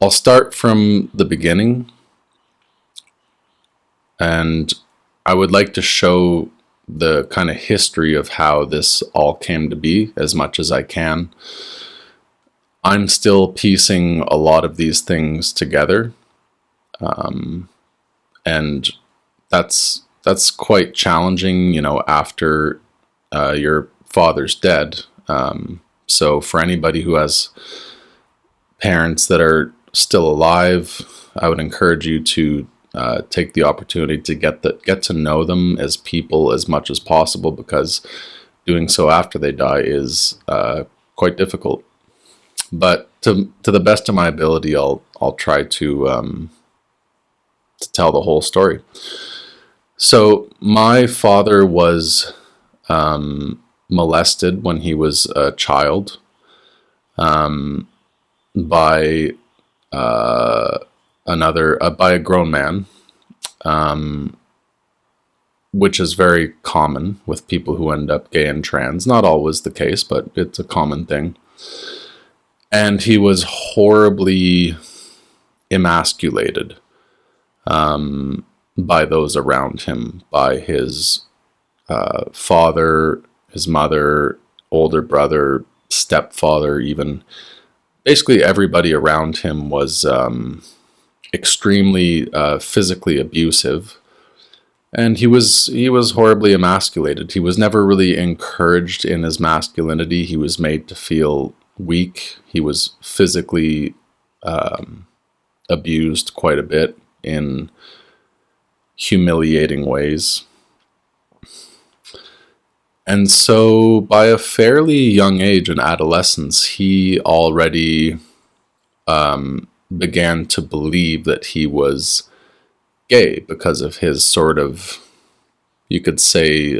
I'll start from the beginning, and I would like to show the kind of history of how this all came to be as much as I can. I'm still piecing a lot of these things together, and that's quite challenging, after your father's dead. So for anybody who has parents that are still alive, I would encourage you to take the opportunity to get to know them as people as much as possible, because doing so after they die is quite difficult. But to the best of my ability, I'll try to tell the whole story. So my father was molested when he was a child, by by a grown man, which is very common with people who end up gay and trans. Not always the case, but it's a common thing. And he was horribly emasculated by those around him, by his father, his mother, older brother, stepfather, even. Basically everybody around him was extremely physically abusive, and he was horribly emasculated. He was never really encouraged in his masculinity. He was made to feel weak. He was physically abused quite a bit in humiliating ways. And so by a fairly young age, in adolescence, he already began to believe that he was gay because of his sort of, you could say,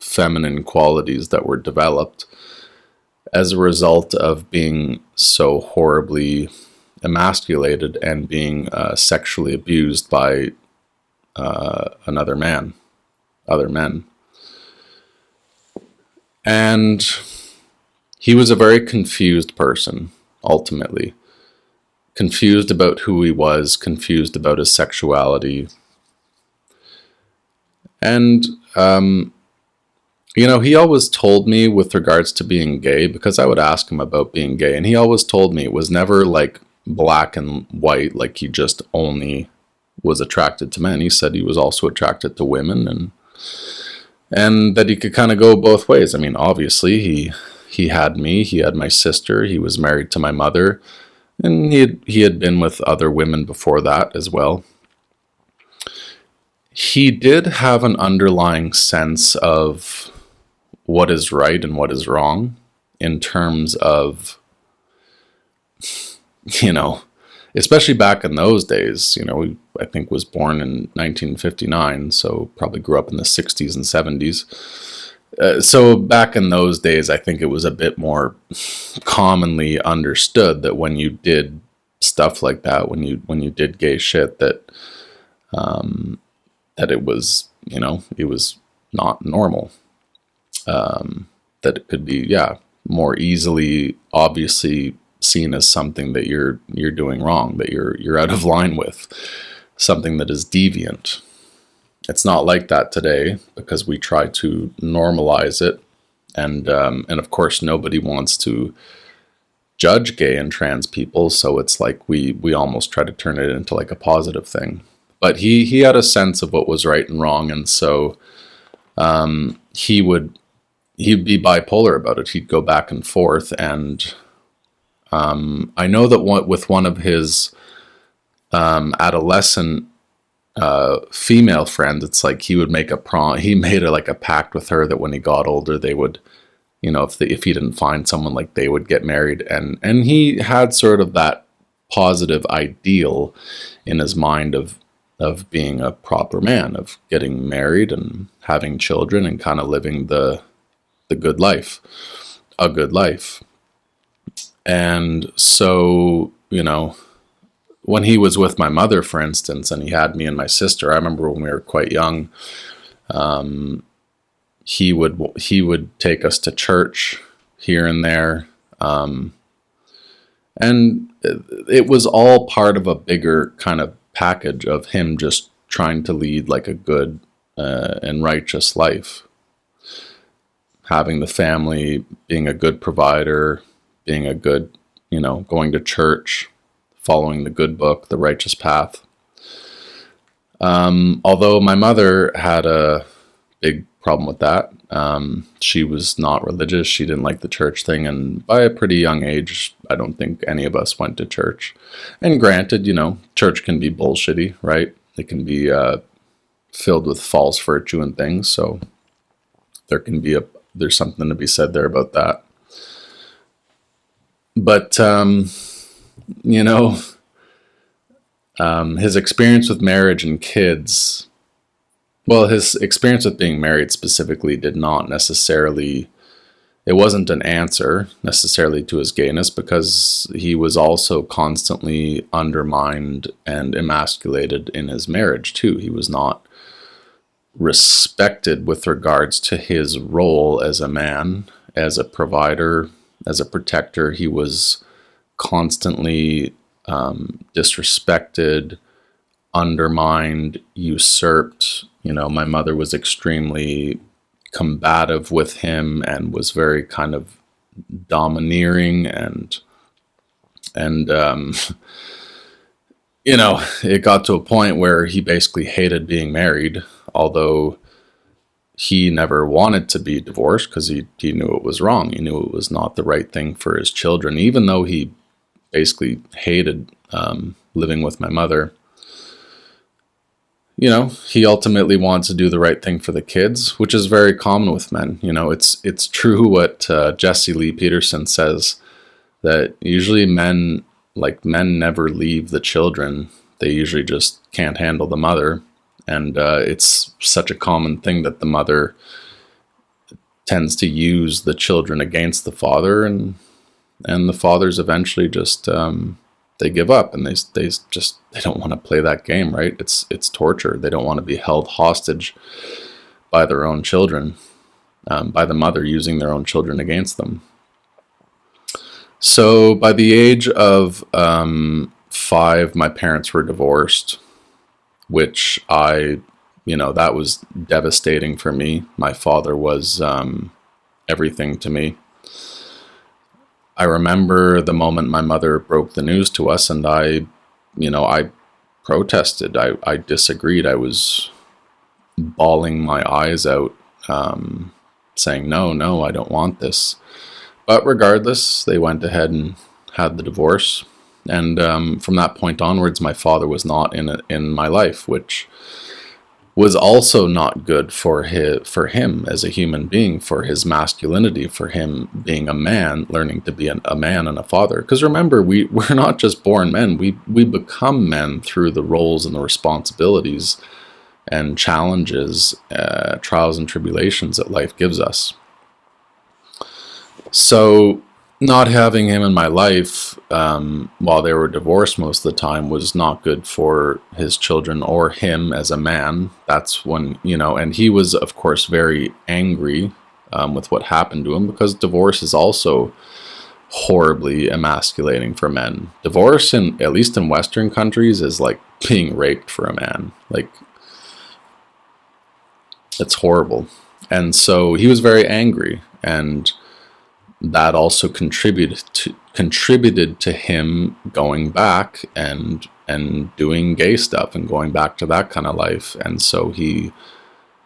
feminine qualities that were developed as a result of being so horribly emasculated and being sexually abused by other men. And he was a very confused person, ultimately. Confused about who he was, confused about his sexuality. And, he always told me with regards to being gay, because I would ask him about being gay, and he always told me it was never like black and white, like he just only was attracted to men. He said he was also attracted to women, and that he could kind of go both ways. I mean, obviously, he had me, he had my sister, he was married to my mother, and he had been with other women before that as well. He did have an underlying sense of what is right and what is wrong in terms of, especially back in those days. I think was born in 1959, so probably grew up in the 60s and 70s. So back in those days, I think it was a bit more commonly understood that when you did stuff like that, when you did gay shit, that it was, it was not normal. That it could be, more easily, obviously seen as something that you're doing wrong, that you're out of line with, something that is deviant. It's not like that today, because we try to normalize it, and of course nobody wants to judge gay and trans people, so it's like we almost try to turn it into like a positive thing. But he had a sense of what was right and wrong, and so he'd be bipolar about it. He'd go back and forth, and I know that with one of his adolescent female friends, it's like he would make he made a pact with her that when he got older, they would, if he didn't find someone, like, they would get married, and he had sort of that positive ideal in his mind of being a proper man, of getting married and having children and kind of living the good life, a good life. And so, when he was with my mother, for instance, and he had me and my sister, I remember when we were quite young, he would take us to church here and there, And it was all part of a bigger kind of package of him just trying to lead like a good and righteous life, having the family, being a good provider, being a good, going to church, following the good book, the righteous path. Although my mother had a big problem with that. She was not religious. She didn't like the church thing. And by a pretty young age, I don't think any of us went to church. And granted, church can be bullshitty, right? It can be filled with false virtue and things. So there's something to be said there about that. But, his experience with marriage and kids, well, his experience with being married specifically did not necessarily, it wasn't an answer necessarily to his gayness, because he was also constantly undermined and emasculated in his marriage too. He was not respected with regards to his role as a man, as a provider, as a protector. He was constantly disrespected, undermined, usurped. My mother was extremely combative with him and was very kind of domineering, and it got to a point where he basically hated being married, although he never wanted to be divorced because he knew it was wrong. He knew it was not the right thing for his children, even though he basically hated living with my mother. He ultimately wants to do the right thing for the kids, which is very common with men. It's true what Jesse Lee Peterson says, that usually men never leave the children. They usually just can't handle the mother. And it's such a common thing that the mother tends to use the children against the father, and the fathers eventually just they give up, and they don't want to play that game, right? It's torture. They don't want to be held hostage by their own children, by the mother using their own children against them. So by the age of 5, my parents were divorced, which that was devastating for me. My father was everything to me. I remember the moment my mother broke the news to us, and I protested. I disagreed. I was bawling my eyes out, saying, no, I don't want this. But regardless, they went ahead and had the divorce. And from that point onwards, my father was not in my life, which was also not good for him as a human being, for his masculinity, for him being a man, learning to be a man and a father. Because remember, we're not just born men. We become men through the roles and the responsibilities and challenges, trials and tribulations that life gives us. So not having him in my life while they were divorced most of the time was not good for his children or him as a man. That's when, and he was, of course, very angry with what happened to him, because divorce is also horribly emasculating for men. Divorce, at least in Western countries, is like being raped for a man. Like, it's horrible. And so he was very angry, and that also contributed to him going back and doing gay stuff and going back to that kind of life. And so he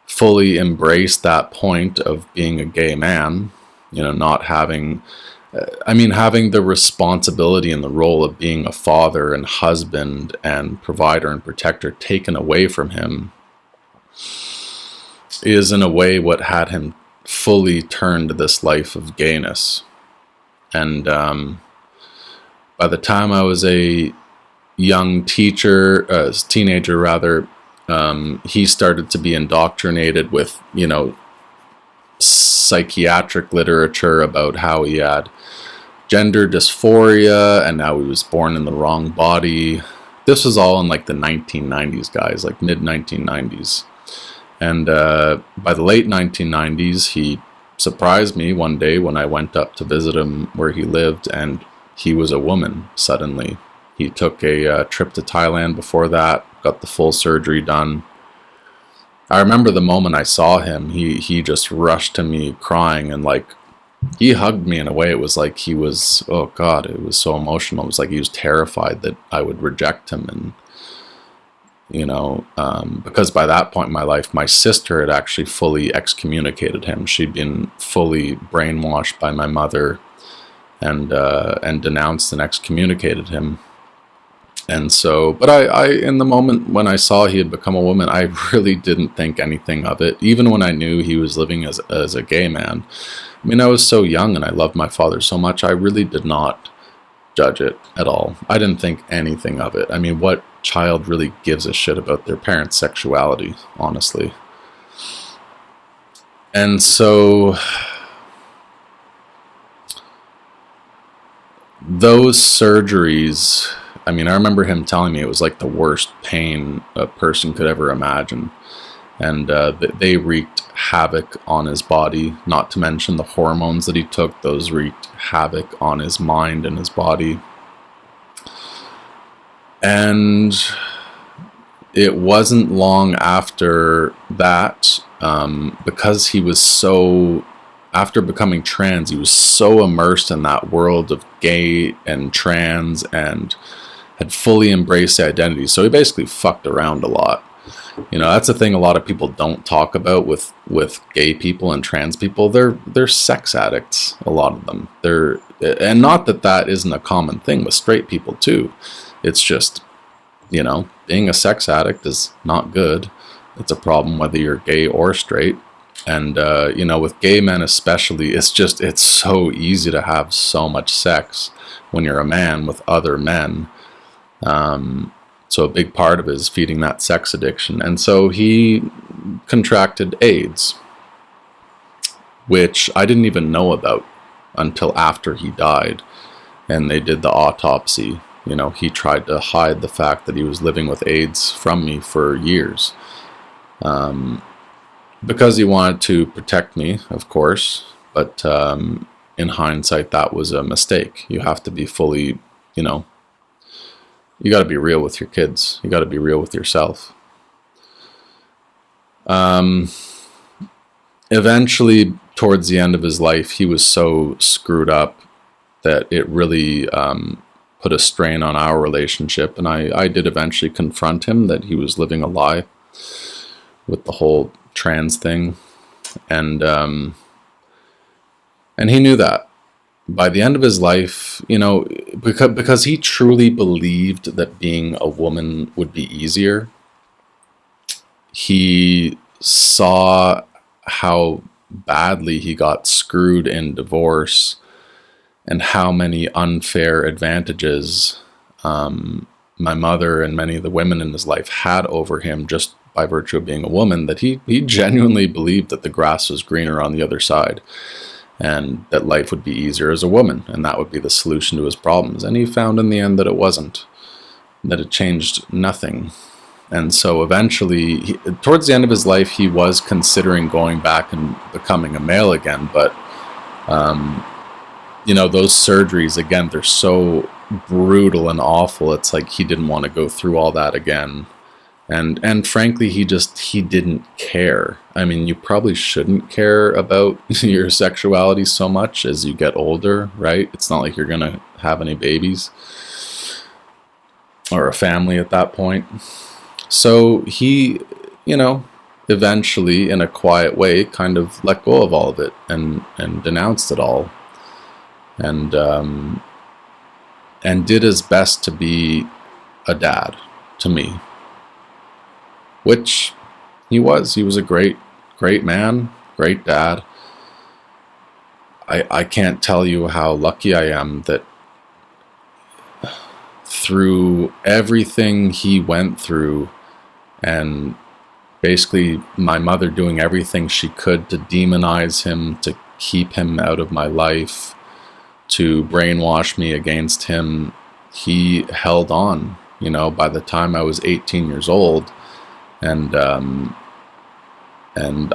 fully embraced that point of being a gay man, not having the responsibility and the role of being a father and husband and provider and protector taken away from him, is in a way what had him fully turned to this life of gayness. And by the time I was a young teenager rather, he started to be indoctrinated with, psychiatric literature about how he had gender dysphoria and how he was born in the wrong body. This was all in like the 1990s, guys, like mid 1990s. And by the late 1990s, he surprised me one day when I went up to visit him where he lived, and he was a woman suddenly. He took a trip to Thailand before that, got the full surgery done. I remember the moment I saw him, he just rushed to me crying, and like he hugged me in a way. It was like he was, oh God, it was so emotional. It was like he was terrified that I would reject him. And, because by that point in my life, my sister had actually fully excommunicated him. She'd been fully brainwashed by my mother and denounced and excommunicated him. And so, but I, in the moment when I saw he had become a woman, I really didn't think anything of it. Even when I knew he was living as a gay man. I mean, I was so young and I loved my father so much, I really did not judge it at all. I didn't think anything of it. I mean, what child really gives a shit about their parents' sexuality, honestly? And so those surgeries, I mean, I remember him telling me it was like the worst pain a person could ever imagine. And they wreaked havoc on his body, not to mention the hormones that he took. Those wreaked havoc on his mind and his body. And it wasn't long after that, because he was so, after becoming trans, he was so immersed in that world of gay and trans and had fully embraced the identity. So he basically fucked around a lot. That's the thing a lot of people don't talk about with gay people and trans people. They're sex addicts, a lot of them. And not that isn't a common thing with straight people too. It's just, being a sex addict is not good. It's a problem whether you're gay or straight. And, with gay men especially, it's so easy to have so much sex when you're a man with other men. So a big part of it is feeding that sex addiction. And so he contracted AIDS, which I didn't even know about until after he died. And they did the autopsy. He tried to hide the fact that he was living with AIDS from me for years. Because he wanted to protect me, of course. But in hindsight, that was a mistake. You have to be fully, you got to be real with your kids. You got to be real with yourself. Eventually, towards the end of his life, he was so screwed up that it really put a strain on our relationship. And I did eventually confront him that he was living a lie with the whole trans thing. And he knew that. By the end of his life, because he truly believed that being a woman would be easier, he saw how badly he got screwed in divorce and how many unfair advantages my mother and many of the women in his life had over him just by virtue of being a woman, that he genuinely believed that the grass was greener on the other side. And that life would be easier as a woman, and that would be the solution to his problems. And he found in the end that it wasn't, that it changed nothing. And so eventually, towards the end of his life, he was considering going back and becoming a male again. But, those surgeries, again, they're so brutal and awful. It's like he didn't want to go through all that again. And frankly, he didn't care. I mean, you probably shouldn't care about your sexuality so much as you get older, right? It's not like you're going to have any babies or a family at that point. So he, eventually, in a quiet way, kind of let go of all of it and denounced it all. And did his best to be a dad to me. Which he was. He was a great man, great dad. I can't tell you how lucky I am that through everything he went through, and basically my mother doing everything she could to demonize him, to keep him out of my life, to brainwash me against him, he held on. By the time I was 18 years old, and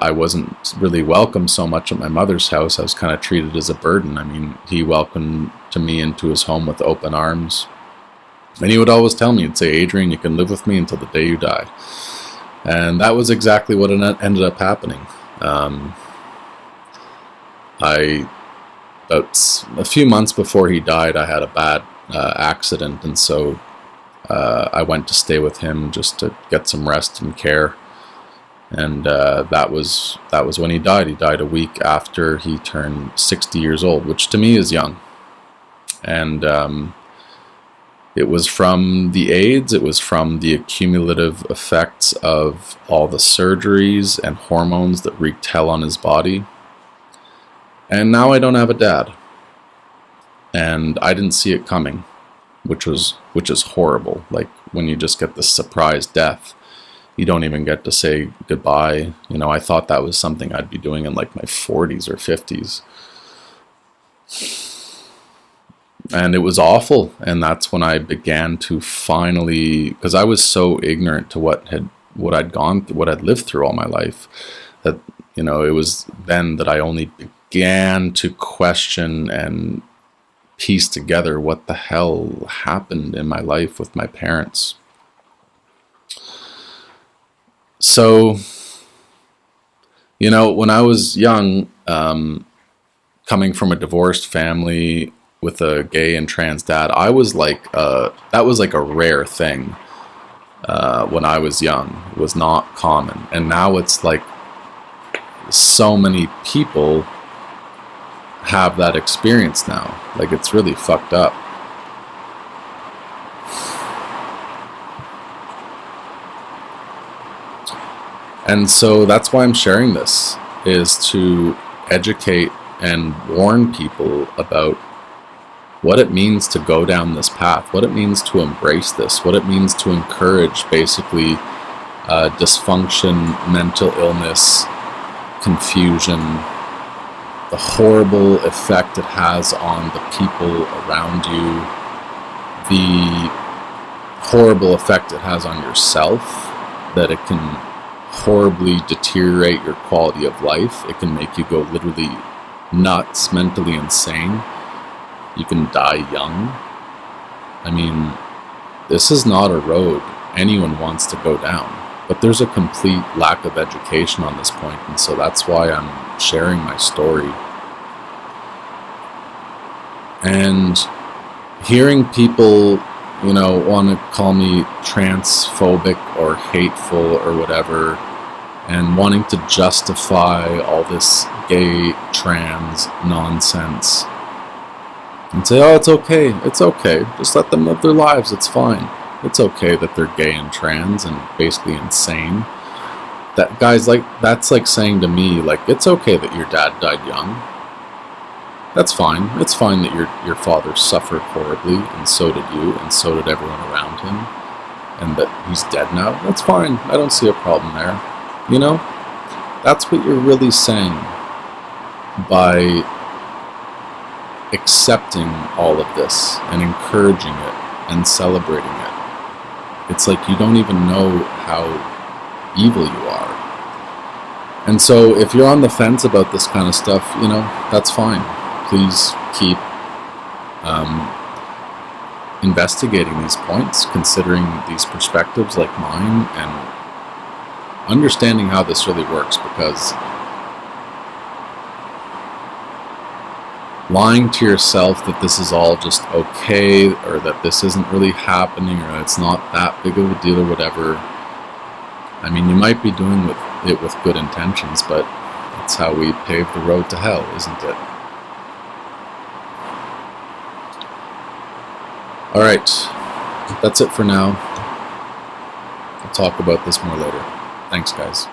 I wasn't really welcome so much at my mother's house. I was kind of treated as a burden. I mean, he welcomed to me into his home with open arms. And he would always tell me, he'd say, Adrian, you can live with me until the day you die. And that was exactly what ended up happening. About a few months before he died, I had a bad accident, and so I went to stay with him just to get some rest and care. And that was when he died. He died a week after he turned 60 years old, which to me is young. And it was from the AIDS, it was from the accumulative effects of all the surgeries and hormones that wreaked hell on his body. And now I don't have a dad. And I didn't see it coming, which is horrible. Like when you just get this surprise death, you don't even get to say goodbye. You know, I thought that was something I'd be doing in like my 40s or 50s. And it was awful. And that's when I began to finally, because I was so ignorant to what I'd gone through, what I'd lived through all my life, that, you know, it was then that I only began to question and piece together what the hell happened in my life with my parents. So, you know, when I was young, coming from a divorced family with a gay and trans dad, I was like, that was like a rare thing when I was young. It was not common. And now it's like so many people have that experience now. Like, it's really fucked up. And so that's why I'm sharing this, is to educate and warn people about what it means to go down this path, what it means to embrace this, what it means to encourage basically dysfunction, mental illness, confusion, the horrible effect it has on the people around you, the horrible effect it has on yourself, that it can horribly deteriorate your quality of life. It can make you go literally nuts, mentally insane. You can die young. I mean, this is not a road anyone wants to go down, but there's a complete lack of education on this point, and so that's why I'm sharing my story. And hearing people, you know, want to call me transphobic or hateful or whatever, and wanting to justify all this gay, trans nonsense, and say, oh, it's okay, just let them live their lives, it's fine. It's okay that they're gay and trans and basically insane. That guys, like, that's like saying to me, like, it's okay that your dad died young. That's fine. It's fine that your father suffered horribly, and so did you, and so did everyone around him, and that he's dead now. That's fine. I don't see a problem there. You know? That's what you're really saying by accepting all of this and encouraging it and celebrating it. It's like you don't even know how evil you are. And so if you're on the fence about this kind of stuff, you know, that's fine. Please keep investigating these points, considering these perspectives like mine, and understanding how this really works, because lying to yourself that this is all just okay, or that this isn't really happening, or it's not that big of a deal or whatever, I mean, you might be doing it with good intentions, but that's how we pave the road to hell, isn't it? Alright, that's it for now. I'll talk about this more later. Thanks, guys.